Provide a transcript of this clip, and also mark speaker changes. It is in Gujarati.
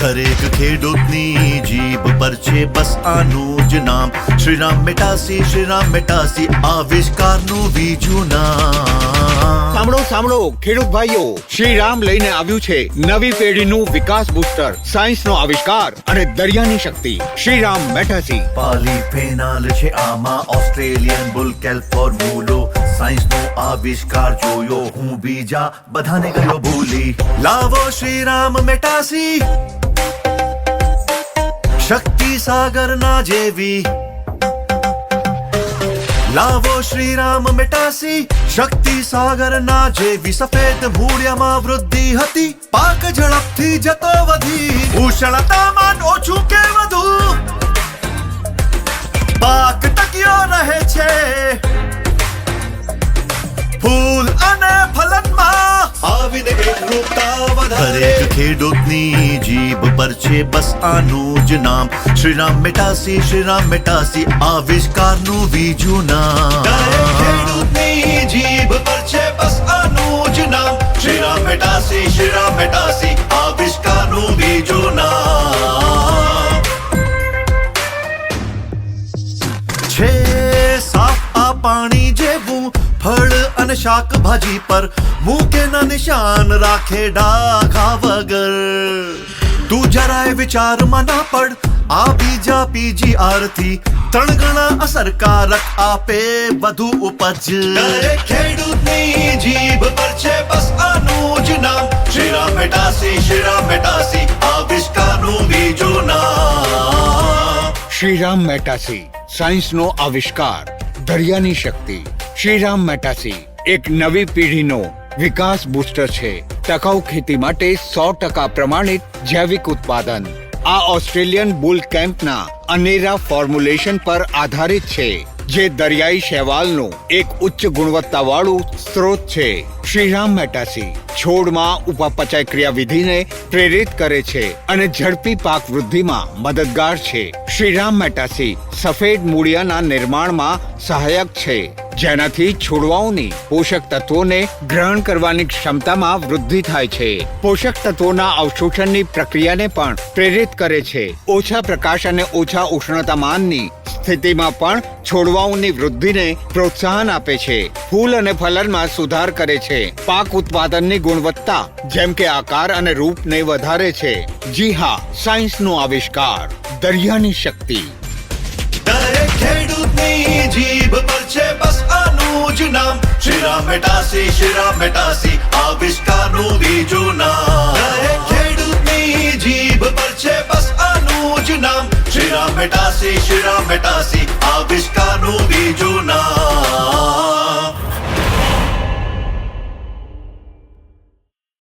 Speaker 1: દરેક ખેડૂતની જીભ પર છે બસ આનું જ નામ, શ્રીરામ મેટાસી, શ્રીરામ મેટાસી, આવિષ્કારનું બીજું નામ।
Speaker 2: સાંભળો ખેડૂત ભાઈઓ, શ્રીરામ લઈને આવ્યું છે નવી પેઢીનું વિકાસ બૂસ્ટર, સાયન્સનો આવિષ્કાર અને દરિયાની શક્તિ, શ્રીરામ મેટાસી।
Speaker 1: પોલીફેનાલ છે આમાં, ઓસ્ટ્રેલિયન બુલ કેલ્પ ફોર્મ્યુલો, સાયન્સનો આવિષ્કાર જોયો હું બીજા બધાને ગયો ભૂલી। લાવો શ્રીરામ મેટાસી, શક્તિ સાગરના જેવી। લાવો શ્રીરામ મેટાસી, શક્તિ સાગરના જેવી। સફેદ મૂળિયામાં વૃદ્ધિ હતી, પાક ઝડપથી જતો વધી। ઉષ્ણતામાન ઓછું કે વધુ, પાક ટક્યો રહે છે। ફૂલ અને ફલનમાં આવીને એકરૂપતા વધારે। દરેક ખેડૂતની જીભ પર છે બસ આનું જ નામ, શ્રીરામ મેટાસી, શ્રીરામ મેટાસી, આવિષ્કારનું બીજું નામ। દરેક ખેડૂતની જીભ પર છે બસ આનું જ નામ, શ્રીરામ મેટાસી, શ્રીરામ મેટાસી, આવિષ્કારનું બીજું નામ। છે સાફ આ પાણી જેવું, ફળ અને શાકભાજી પર મૂકે ના નિશાન, રાખે ડાઘા વગર। તું જરાય વિચારમાં ના પડ, આ બીજા PGR થી 3 ગણા અસરકારક, આપે વધુ ઉપજ। દરેક ખેડૂતની જીભ પર છે બસ આનું જ નામ, શ્રીરામ મેટાસી, શ્રીરામ મેટાસી, આવિષ્કારનું બીજું નામ।
Speaker 2: શ્રીરામ મેટાસી, સાયન્સનો આવિષ્કાર, દરિયાની શક્તિ। શ્રીરામ મેટાસી એક નવી પેઢીનો વિકાસ બૂસ્ટર છે, ટકાઉ ખેતી માટે 100% પ્રમાણિત જૈવિક ઉત્પાદન। આ ઓસ્ટ્રેલિયન બુલ કેમ્પના અનેરા ફોર્મ્યુલેશન પર આધારિત છે, જે દરિયાઈ શેવાલનો એક ઉચ્ચ ગુણવત્તાવાળું સ્ત્રોત છે। શ્રીરામ મેટાસી છોડમાં ઉપાપચય ક્રિયાવિધિને પ્રેરિત કરે છે અને ઝડપી પાક વૃદ્ધિમાં મદદગાર છે। શ્રીરામ મેટાસી સફેદ મૂળિયાના નિર્માણમાં સહાયક છે, જેનાથી છોડવાઓની પોષક તત્વોને ગ્રહણ કરવાની ક્ષમતામાં વૃદ્ધિ થાય છે। પોષક તત્વોના અવશોષણની પ્રક્રિયાને પણ પ્રેરિત કરે છે। ઓછા પ્રકાશ અને ઓછા ઉષ્ણતામાનની સ્થિતિમાં પણ છોડવાઓની વૃદ્ધિને પ્રોત્સાહન આપે છે। ફૂલ અને ફલનમાં સુધાર કરે છે। પાક ઉત્પાદનની ગુણવત્તા જેમ કે આકાર અને રૂપને વધારે છે। જી હા, સાયન્સનો આવિષ્કાર, દરિયાની શક્તિ।
Speaker 1: દરેક ખેડૂતની જીભ પર છે બસ આનું જ નામ, શ્રીરામ મેટાસી, શ્રીરામ મેટાસી, આવિષ્કારનું બીજું નામ। દરેક ખેડૂતની જીભ પર છે બસ આનું જ નામ, શ્રીરામ મેટાસી, શ્રીરામ મેટાસી, આવિષ્કારનું બીજું નામ।